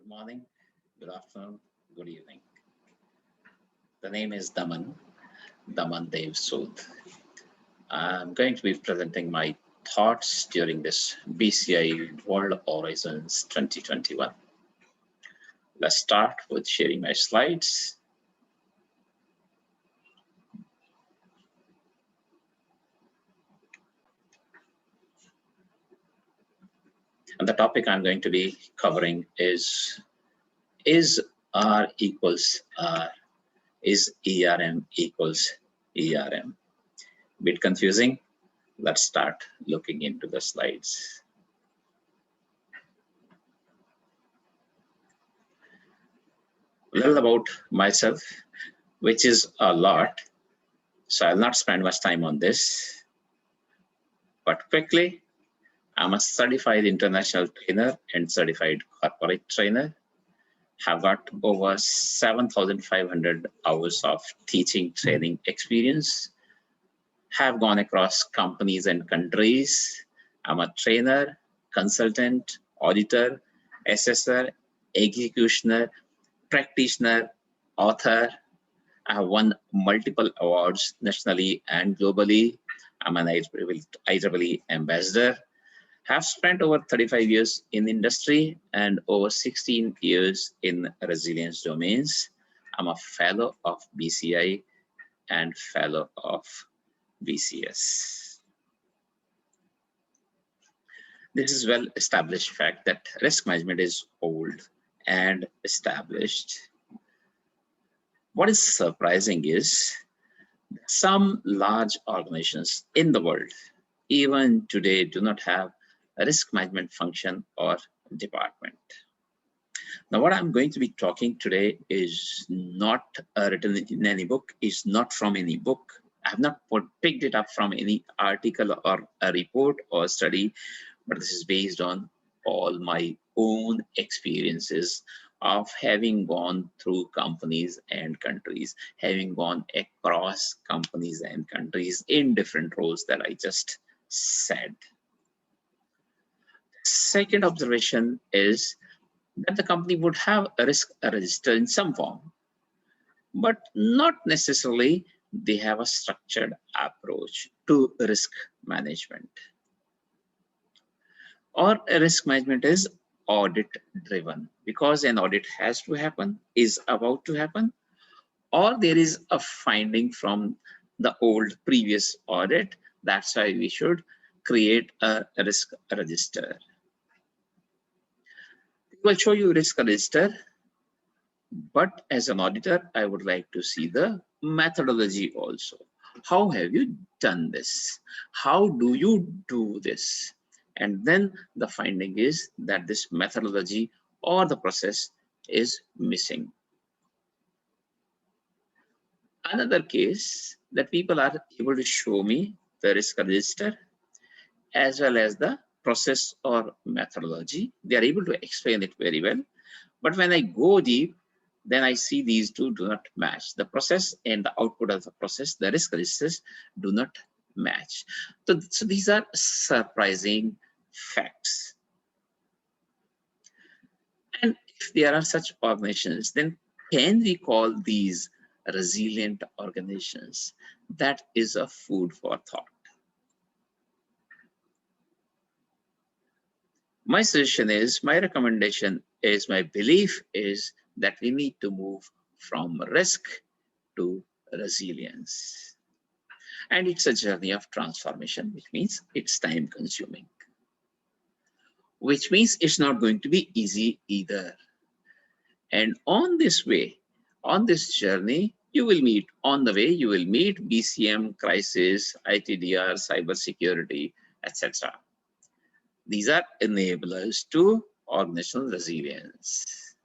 Good morning, good afternoon, good evening. The name is Daman Dev Sood. I'm going to be presenting my thoughts during this BCI World Horizons 2021. Let's start with sharing my slides. And the topic I'm going to be covering is R equals R? Is ERM equals ERM? Bit confusing. Let's start looking into the slides. Little about myself, which is a lot, so I'll not spend much time on this. But quickly, I'm a certified international trainer and certified corporate trainer. Have got over 7,500 hours of teaching training experience. Have gone across companies and countries. I'm a trainer, consultant, auditor, assessor, executioner, practitioner, author. I have won multiple awards nationally and globally. I'm an IEEE ambassador. Have spent over 35 years in industry and over 16 years in resilience domains. I'm a fellow of BCI and fellow of BCS. This is well established fact that risk management is old and established. What is surprising is some large organizations in the world, even today, do not have a risk management function or department. Now, what I'm going to be talking today is not written in any book, is not from any book. I have not picked it up from any article or a report or study, but this is based on all my own experiences of having gone through companies and countries, having gone across companies and countries in different roles that I just said. Second observation is that the company would have a risk register in some form, but not necessarily they have a structured approach to risk management. Or a risk management is audit driven because an audit has to happen, is about to happen, or there is a finding from the old previous audit. That's why we should create a risk register. It will show you risk register, but as an auditor, I would like to see the methodology also. How have you done this? How do you do this? And then the finding is that this methodology or the process is missing. Another case that people are able to show me the risk register as well as the process or methodology. They are able to explain it very well. But when I go deep, then I see these two do not match. The process and the output of the process, the risk registers, do not match. So these are surprising facts. And if there are such organizations, then can we call these resilient organizations? That is a food for thought. My suggestion is, my recommendation is, my belief is that we need to move from risk to resilience. And it's a journey of transformation, which means it's time consuming, which means it's not going to be easy either. And on this way, on this journey, you will meet, on the way, you will meet BCM, crisis, ITDR, cybersecurity, etc. These are enablers to organizational resilience.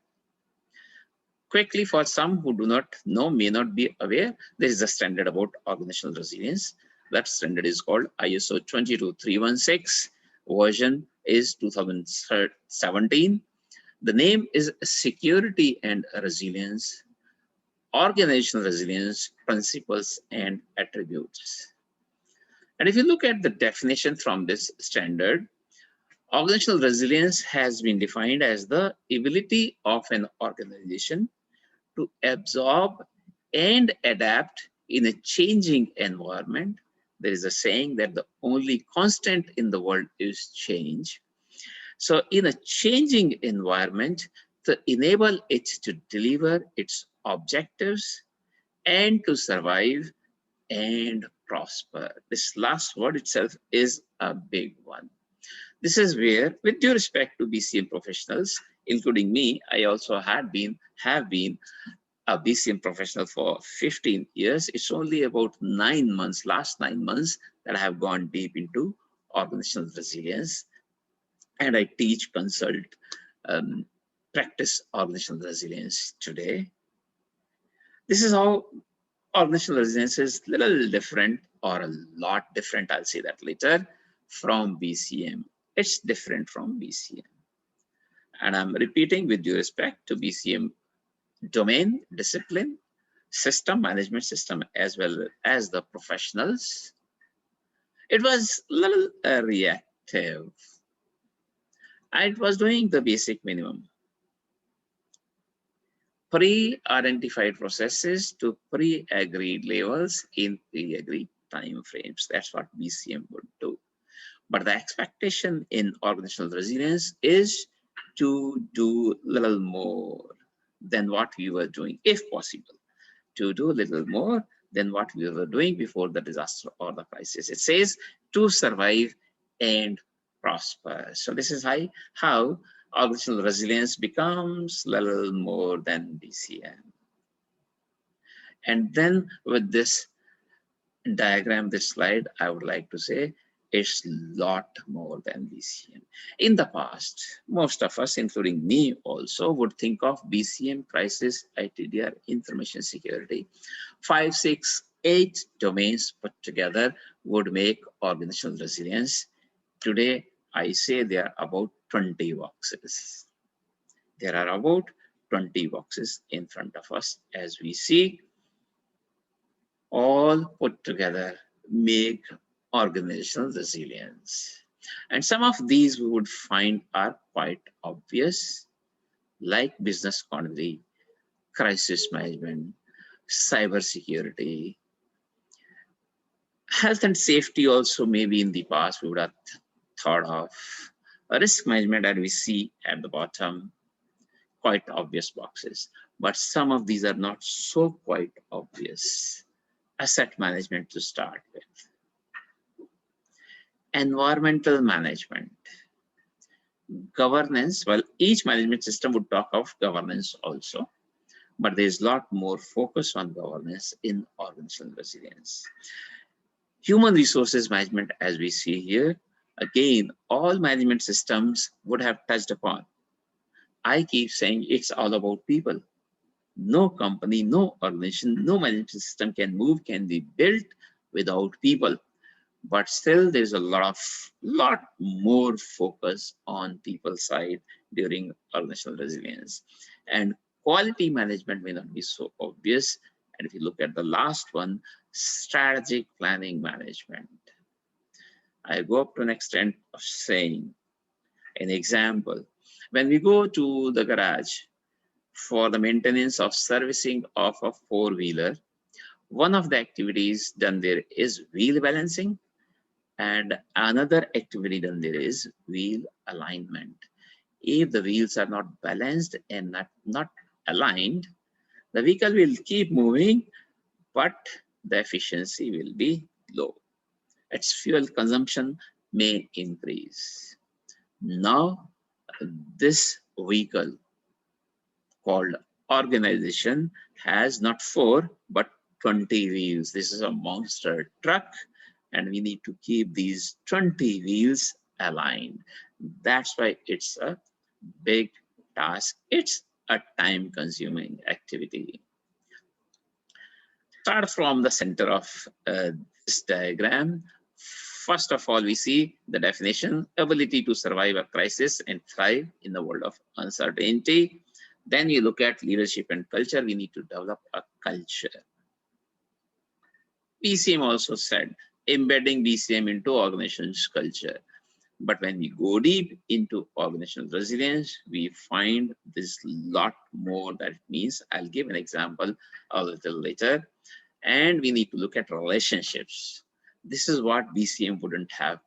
Quickly, for some who do not know, may not be aware, there is a standard about organizational resilience. That standard is called ISO 22316. Version is 2017. The name is Security and Resilience, Organizational Resilience, Principles and Attributes. And if you look at the definition from this standard, Organizational resilience has been defined as the ability of an organization to absorb and adapt in a changing environment. There is a saying that the only constant in the world is change. So in a changing environment, to enable it to deliver its objectives and to survive and prosper. This last word itself is a big one. This is where, with due respect to BCM professionals, including me, I also have been a BCM professional for 15 years. It's only about 9 months, last 9 months, that I have gone deep into organizational resilience. And I teach, consult, practice organizational resilience today. This is how organizational resilience is a little different, or a lot different, I'll say that later, from BCM. It's different from BCM. And I'm repeating with due respect to BCM domain, discipline, system, management system, as well as the professionals. It was a little reactive. I was doing the basic minimum. Pre-identified processes to pre-agreed levels in pre-agreed time frames. That's what BCM would do. But the expectation in organizational resilience is to do a little more than what we were doing, if possible, to do a little more than what we were doing before the disaster or the crisis. It says to survive and prosper. So this is how organizational resilience becomes a little more than BCM. And then with this diagram, this slide, I would like to say it's a lot more than BCM. In the past, most of us, including me also, would think of BCM, crisis, ITDR, information security. 5, 6, 8 domains put together would make organizational resilience. Today, I say there are about 20 boxes. There are about 20 boxes in front of us, as we see, all put together make organizational resilience. And some of these we would find are quite obvious, like business continuity, crisis management, cyber security, health and safety. Also, maybe in the past we would have thought of risk management, that we see at the bottom, quite obvious boxes. But some of these are not so quite obvious. Asset management to start with. Environmental management. Governance, well, each management system would talk of governance also, but there's a lot more focus on governance in organizational resilience. Human resources management, as we see here, again, all management systems would have touched upon. I keep saying it's all about people. No company, no organization, no management system can be built without people. But still, there's a lot more focus on people side during organizational resilience. And quality management may not be so obvious. And if you look at the last one, strategic planning management. I go up to an extent of saying, an example, when we go to the garage for the maintenance of servicing of a four-wheeler, one of the activities done there is wheel balancing, and another activity done there is wheel alignment. If the wheels are not balanced and not aligned, the vehicle will keep moving, but the efficiency will be low. Its fuel consumption may increase. Now, this vehicle called organization has not 4 but 20 wheels. This is a monster truck, and we need to keep these 20 wheels aligned. That's why it's a big task. It's a time-consuming activity. Start from the center of this diagram. First of all, we see the definition: ability to survive a crisis and thrive in the world of uncertainty. Then we look at leadership and culture. We need to develop a culture. BCM also said embedding BCM into organization's culture. But when we go deep into organizational resilience, we find this lot more that it means. I'll give an example a little later. And we need to look at relationships. This is what BCM wouldn't have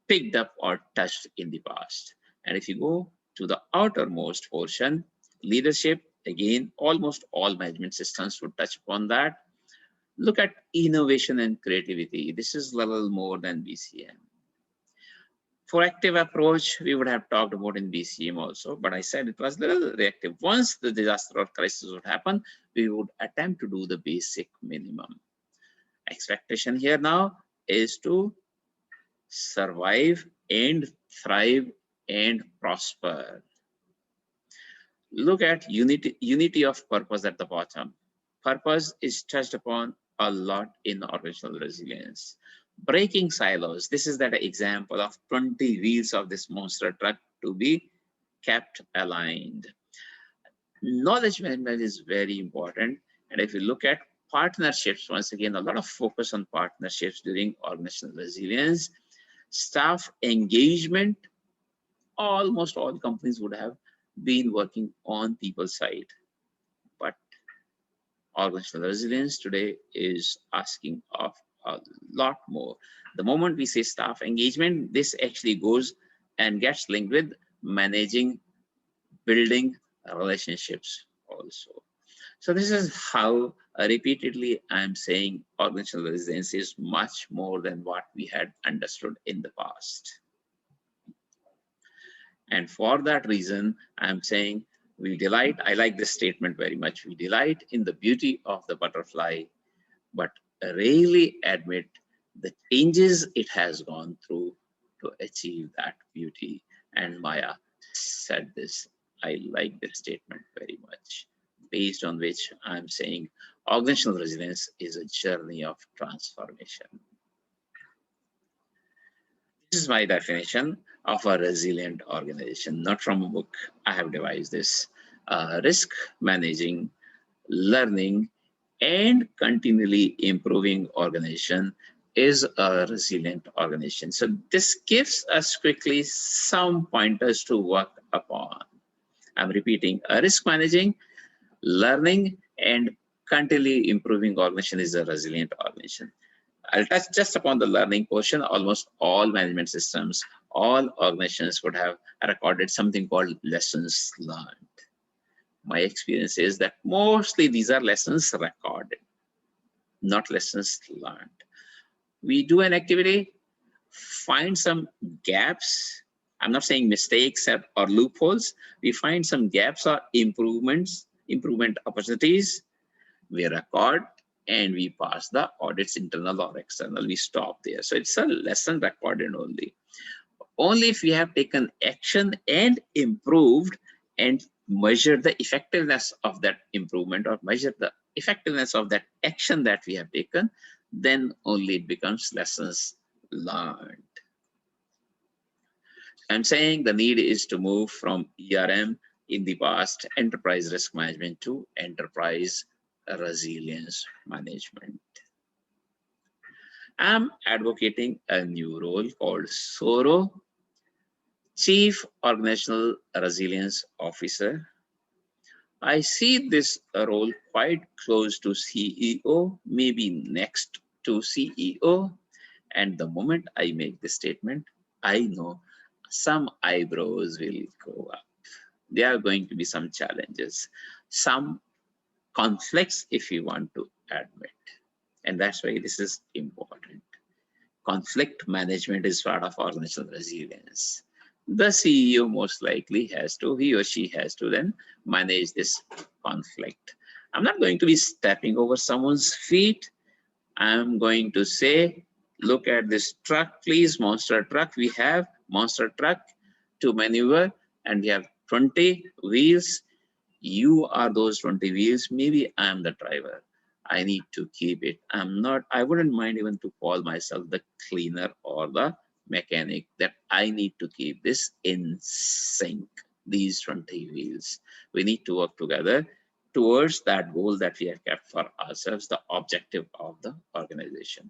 picked up or touched in the past. And if you go to the outermost portion, leadership, again, almost all management systems would touch upon that. Look at innovation and creativity. This is a little more than BCM. Proactive approach, we would have talked about in BCM also, but I said it was a little reactive. Once the disaster or crisis would happen, we would attempt to do the basic minimum. Expectation here now is to survive and thrive and prosper. Look at unity of purpose at the bottom. Purpose is touched upon a lot in organizational resilience. Breaking silos. This is that example of 20 wheels of this monster truck to be kept aligned. Knowledge management is very important. And if you look at partnerships, once again, a lot of focus on partnerships during organizational resilience. Staff engagement, almost all companies would have been working on people's side. But organizational resilience today is asking of a lot more. The moment we say staff engagement, this actually goes and gets linked with managing, building relationships also. So this is how repeatedly I'm saying organizational resilience is much more than what we had understood in the past. And for that reason, I'm saying we delight, I like this statement very much, we delight in the beauty of the butterfly, but rarely admit the changes it has gone through to achieve that beauty. And Maya said this. I like this statement very much, based on which I'm saying organizational resilience is a journey of transformation. This is my definition of a resilient organization, not from a book. I have devised this. Risk managing, learning, and continually improving organization is a resilient organization. So this gives us quickly some pointers to work upon. I'm repeating, a risk managing, learning, and continually improving organization is a resilient organization. I'll touch just upon the learning portion. Almost all management systems, all organizations would have recorded something called lessons learned. My experience is that mostly these are lessons recorded, not lessons learned. We do an activity, find some gaps. I'm not saying mistakes or loopholes. We find some gaps or improvement opportunities. We record and we pass the audits, internal or external. We stop there. So it's a lesson recorded only. Only if we have taken action and improved and measure the effectiveness of that improvement or measure the effectiveness of that action that we have taken, then only it becomes lessons learned. I'm saying the need is to move from ERM in the past, enterprise risk management, to enterprise resilience management. I'm advocating a new role called SORO, Chief Organizational Resilience Officer. I see this role quite close to CEO, maybe next to CEO. And the moment I make this statement, I know some eyebrows will go up. There are going to be some challenges, some conflicts, if you want to admit. And that's why this is important. Conflict management is part of organizational resilience. The CEO most likely has to, he or she has to then manage this conflict. I'm not going to be stepping over someone's feet. I'm going to say, look at this truck, please, monster truck. We have monster truck to maneuver, and we have 20 wheels. You are those 20 wheels. Maybe I'm the driver. I need to keep it. I wouldn't mind even to call myself the cleaner or the mechanic, that I need to keep this in sync, these 20 wheels. We need to work together towards that goal that we have kept for ourselves, the objective of the organization.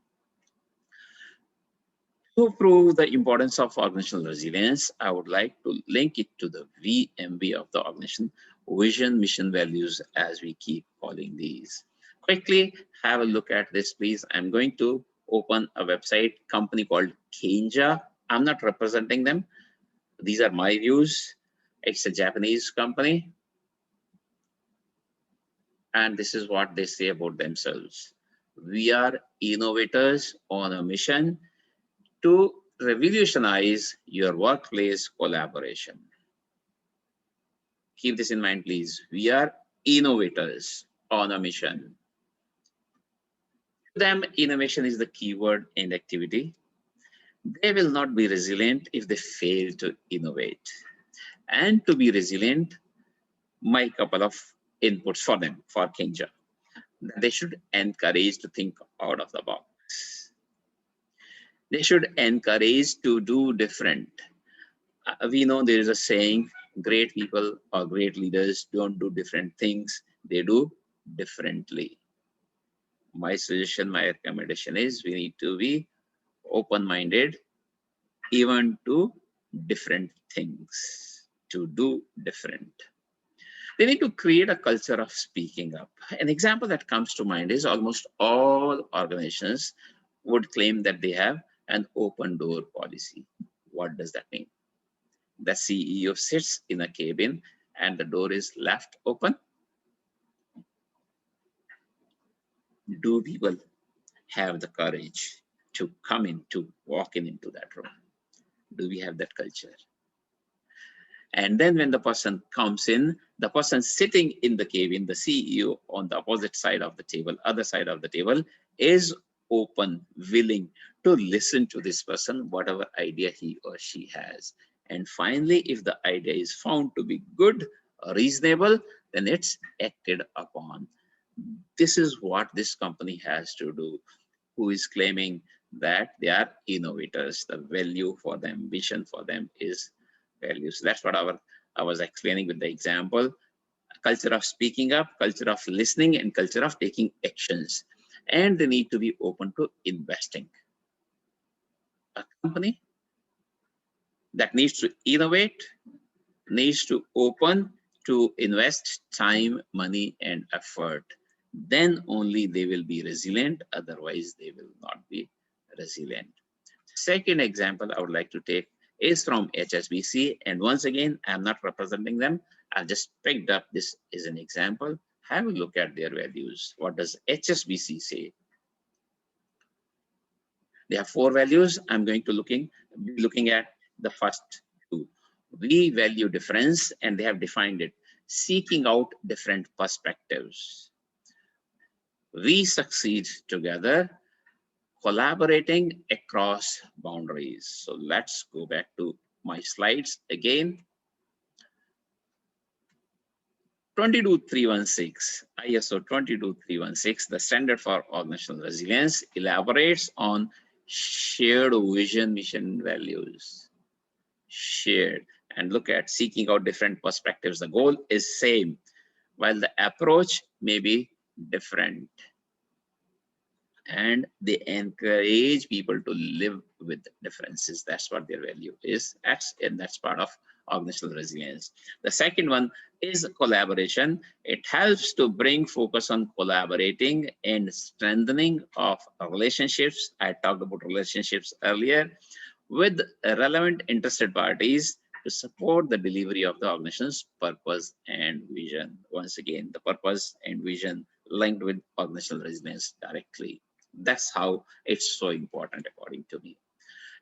To prove the importance of organizational resilience, I would like to link it to the VMV of the organization, vision, mission, values, as we keep calling these. Quickly have a look at this, please. I'm going to open a website company called Kenja. I'm not representing them. These are my views. It's a Japanese company. And this is what they say about themselves. We are innovators on a mission to revolutionize your workplace collaboration. Keep this in mind, please. We are innovators on a mission. To them, innovation is the keyword and activity. They will not be resilient if they fail to innovate. And to be resilient, my couple of inputs for them, for Kenja. They should encourage to think out of the box. They should encourage to do different. We know there is a saying, great people or great leaders don't do different things, they do differently. My suggestion, my recommendation is we need to be open-minded even to different things, to do different. They need to create a culture of speaking up. An example that comes to mind is almost all organizations would claim that they have an open door policy. What does that mean? The CEO sits in a cabin and the door is left open. Do people have the courage to come in, to walk into that room? Do we have that culture? And then when the person comes in, the person sitting in the cabin, the CEO on the opposite side of the table, other side of the table, is open, willing to listen to this person, whatever idea he or she has. And finally, if the idea is found to be good, reasonable, then it's acted upon. This is what this company has to do, who is claiming that they are innovators. The value for them, vision for them is values. That's what I was explaining with the example. Culture of speaking up, culture of listening, and culture of taking actions. And they need to be open to investing. A company that needs to innovate needs to open to invest time, money, and effort. Then only they will be resilient. Otherwise, they will not be resilient. Second example I would like to take is from HSBC. And once again, I'm not representing them. I've just picked up this as an example. Have a look at their values. What does HSBC say? They have 4 values. I'm going to be looking at the first 2. We value difference, and they have defined it. Seeking out different perspectives. We succeed together, collaborating across boundaries. So let's go back to my slides again. 22316, ISO 22316, the standard for organizational resilience, elaborates on shared vision, mission, values. Shared. And look at seeking out different perspectives. The goal is same, while the approach may be different. And they encourage people to live with differences. That's what their value is. And that's part of organizational resilience. The second one is collaboration. It helps to bring focus on collaborating and strengthening of relationships. I talked about relationships earlier with relevant interested parties to support the delivery of the organization's purpose and vision. Once again, the purpose and vision linked with organizational resilience directly. That's how it's so important according to me.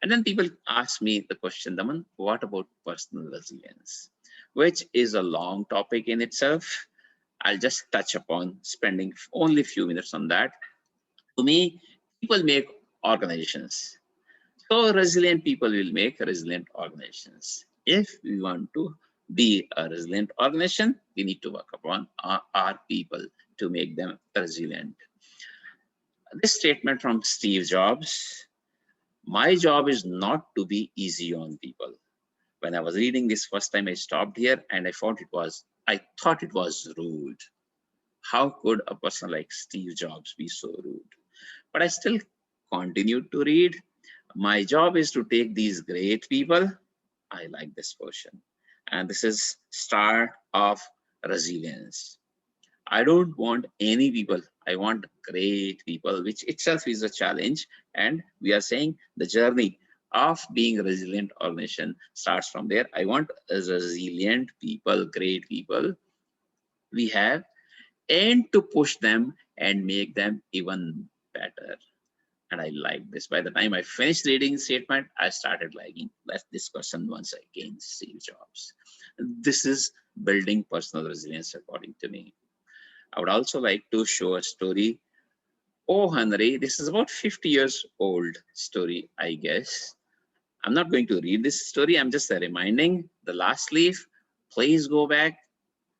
And then people ask me the question, Daman, what about personal resilience? Which is a long topic in itself. I'll just touch upon spending only a few minutes on that. To me, people make organizations. So resilient people will make resilient organizations. If we want to be a resilient organization, we need to work upon our people to make them resilient. This statement from Steve Jobs, my job is not to be easy on people. When I was reading this first time, I stopped here and I thought it was rude. How could a person like Steve Jobs be so rude? But I still continued to read. My job is to take these great people. I like this portion. And this is start of resilience. I don't want any people. I want great people, which itself is a challenge. And we are saying the journey of being a resilient organization starts from there. I want resilient people, great people we have, and to push them and make them even better. And I like this. By the time I finished reading statement, I started liking. Let's this question once again, Steve Jobs. This is building personal resilience according to me. I would also like to show a story. Oh, Henry, this is about 50 years old story, I guess. I'm not going to read this story. I'm just reminding the last leaf. Please go back,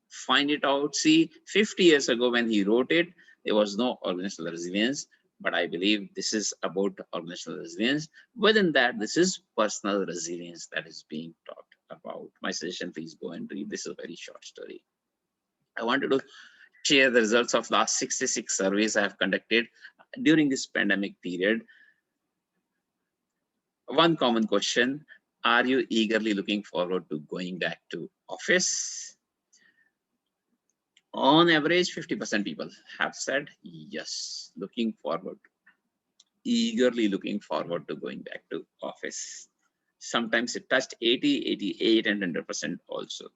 find it out. See, 50 years ago when he wrote it, there was no organizational resilience. But I believe this is about organizational resilience. Within that, this is personal resilience that is being talked about. My suggestion, please go and read. This is a very short story. I wanted to share the results of last 66 surveys I have conducted during this pandemic period. One common question, are you eagerly looking forward to going back to office? On average, 50% people have said yes, looking forward, eagerly looking forward to going back to office. Sometimes it touched 80, 88, and 100% also.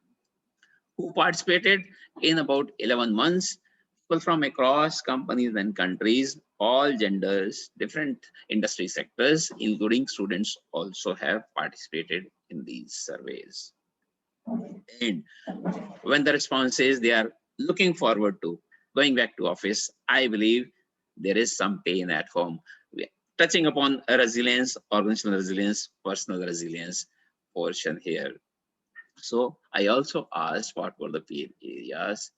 Who participated in about 11 months? People from across companies and countries, all genders, different industry sectors, including students, also have participated in these surveys. And when the response is they are looking forward to going back to office, I believe there is some pain at home. Touching upon resilience, organizational resilience, personal resilience portion here. So I also asked what were the pain areas.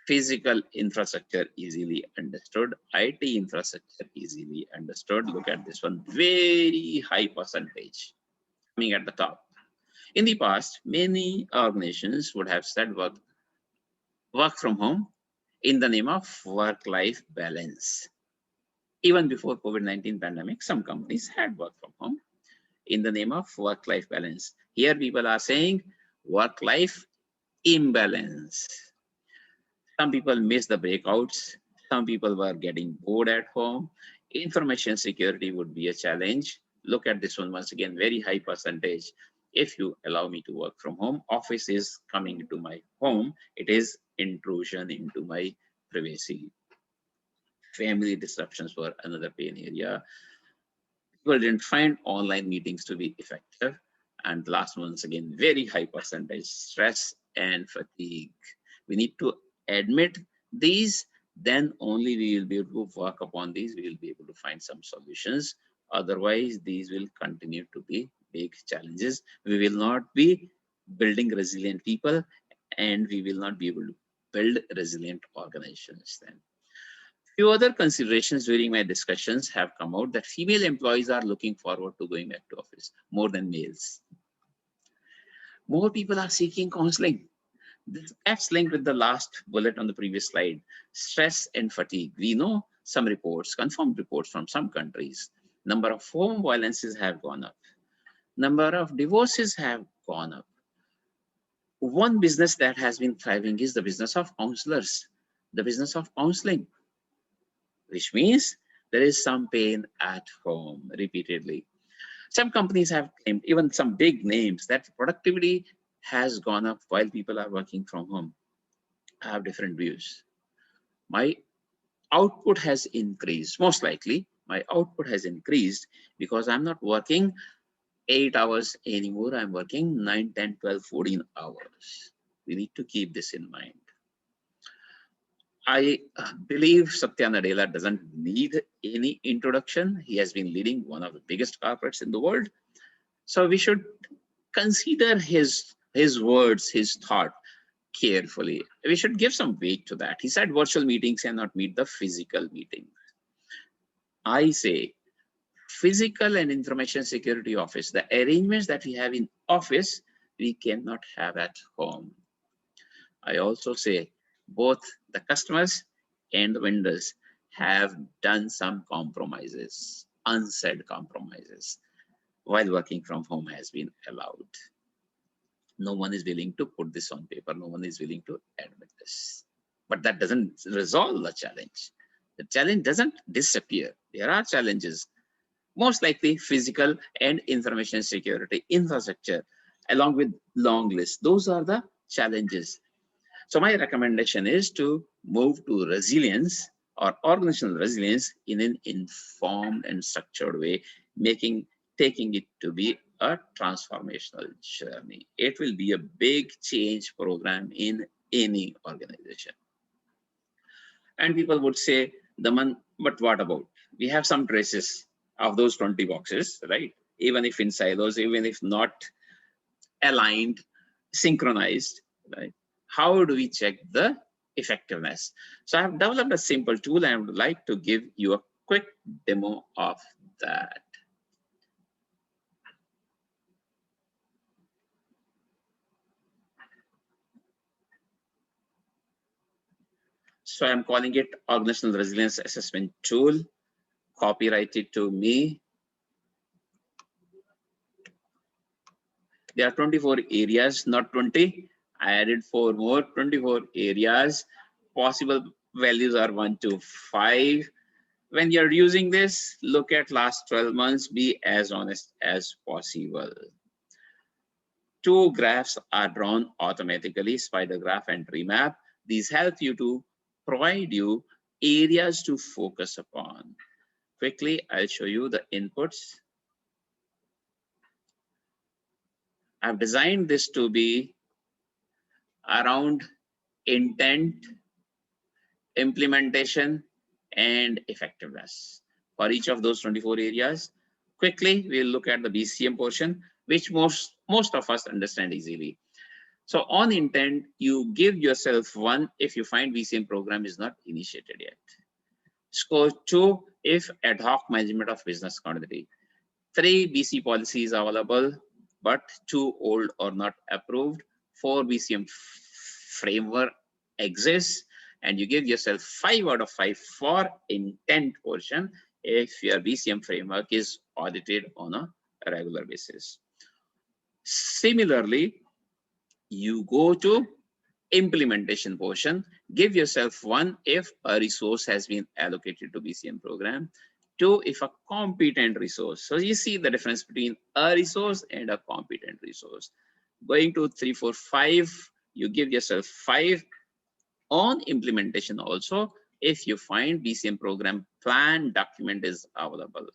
Physical infrastructure easily understood, IT infrastructure easily understood. Look at this one, very high percentage coming at the top. In the past, many organizations would have said work from home in the name of work-life balance. Even before COVID-19 pandemic, some companies had work from home in the name of work-life balance. Here people are saying work-life imbalance. Some people miss the breakouts. Some people were getting bored at home. Information security would be a challenge. Look at this one once again, very high percentage. If you allow me to work from home, office is coming into my home. It is intrusion into my privacy. Family disruptions were another pain area. People didn't find online meetings to be effective. And last once again, very high percentage, stress and fatigue. We need to admit these, then only we will be able to work upon these, we will be able to find some solutions. Otherwise, these will continue to be big challenges. We will not be building resilient people, and we will not be able to build resilient organizations then. Few other considerations during my discussions have come out that female employees are looking forward to going back to office more than males. More people are seeking counseling. That's linked with the last bullet on the previous slide, stress and fatigue. We know some reports, confirmed reports from some countries. Number of home violences have gone up. Number of divorces have gone up. One business that has been thriving is the business of counselors, the business of counseling, which means there is some pain at home repeatedly. Some companies have claimed, even some big names, that productivity has gone up while people are working from home. I have different views. My output has increased. Most likely, my output has increased because I'm not working 8 hours anymore. I'm working 9, 10, 12, 14 hours. We need to keep this in mind. I believe Satya Nadella doesn't need any introduction. He has been leading one of the biggest corporates in the world. So we should consider his words, his thought carefully. We should give some weight to that. He said virtual meetings cannot meet the physical meeting. I say physical and information security office, the arrangements that we have in office, we cannot have at home. I also say both the customers and the vendors have done some compromises. unsaid compromises while working from home has been allowed. No one is willing to put this on paper. No one is willing to admit this. But that doesn't resolve the challenge. The challenge doesn't disappear. There are challenges, most likely physical and information security, infrastructure, along with long list. Those are the challenges. So my recommendation is to move to resilience or organizational resilience in an informed and structured way, taking it to be a transformational journey. It will be a big change program in any organization. And people would say, Daman, but what about? We have some traces of those 20 boxes, right? Even if in silos, even if not aligned, synchronized, right? How do we check the effectiveness? So I have developed a simple tool and I would like to give you a quick demo of that. So I'm calling it Organizational Resilience Assessment Tool. Copyright it to me. There are 24 areas, not 20. I added 4 more, 24 areas. Possible values are 1 to 5. When you're using this, look at last 12 months, be as honest as possible. 2 graphs are drawn automatically, spider graph and tree map. These help you to provide you areas to focus upon. Quickly, I'll show you the inputs. I've designed this to be around intent, implementation, and effectiveness. For each of those 24 areas, quickly we'll look at the BCM portion, which most of us understand easily. So on intent, you give yourself 1 if you find BCM program is not initiated yet. Score 2 if ad hoc management of business continuity. 3 BC policies available, but too old or not approved. 4 BCM framework exists, and you give yourself 5 out of 5 for intent portion if your BCM framework is audited on a regular basis. Similarly, you go to implementation portion, give yourself 1 if a resource has been allocated to BCM program, 2 if a competent resource. So you see the difference between a resource and a competent resource. Going to 3, 4, 5, you give yourself 5 on implementation also if you find BCM program plan document is available,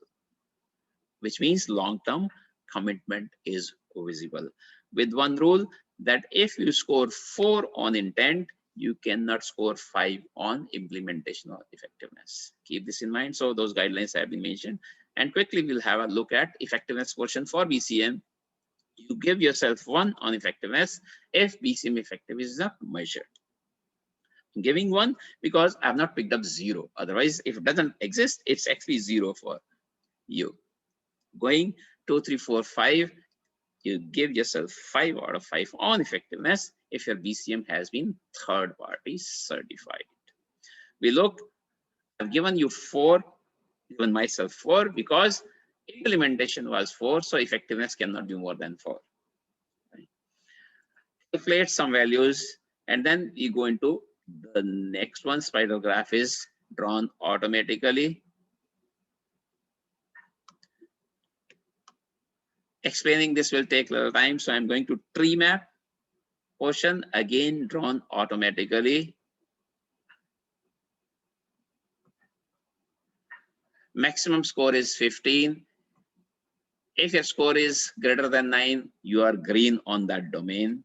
which means long-term commitment is visible. With one rule that if you score 4 on intent, you cannot score 5 on implementation or effectiveness. Keep this in mind. So those guidelines have been mentioned. And quickly we'll have a look at effectiveness portion for BCM. You give yourself 1 on effectiveness if BCM effective is not measured. I'm giving 1 because I've not picked up 0. Otherwise, if it doesn't exist, it's actually 0 for you. Going 2, 3, 4, 5, you give yourself 5 out of 5 on effectiveness if your BCM has been third party certified. We look, I've given you 4, given myself 4 because implementation was 4, so effectiveness cannot be more than 4. Right? Calculate some values, and then you go into the next one. Spider graph is drawn automatically. Explaining this will take a little time, so I'm going to tree map portion, again drawn automatically. Maximum score is 15. If your score is greater than 9, you are green on that domain.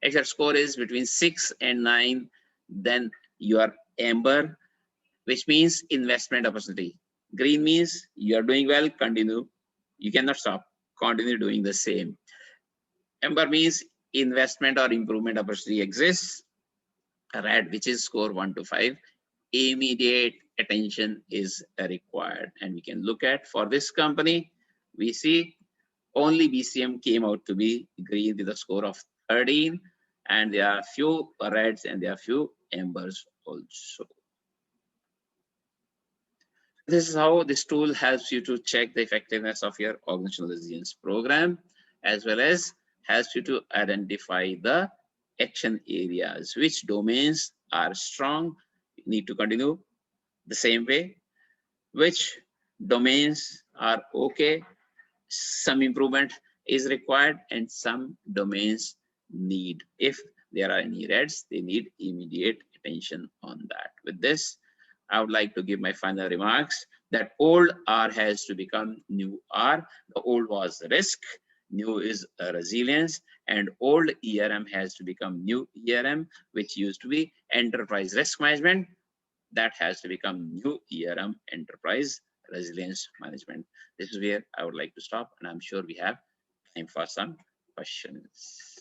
If your score is between 6 and 9, then you are amber, which means investment opportunity. Green means you are doing well, continue. You cannot stop, continue doing the same. Amber means investment or improvement opportunity exists. Red, which is score 1 to 5, immediate attention is required. And we can look at, for this company, we see only BCM came out to be green with a score of 13, and there are few reds and there are few ambers also. This is how this tool helps you to check the effectiveness of your organizational resilience program, as well as helps you to identify the action areas, which domains are strong, you need to continue the same way, which domains are okay, some improvement is required, and some domains need, if there are any reds, they need immediate attention on that. With this, I would like to give my final remarks that old R has to become new R. The old was risk, new is resilience, and old ERM has to become new ERM, which used to be enterprise risk management. That has to become new ERM, enterprise resilience management. This is where I would like to stop, and I'm sure we have time for some questions.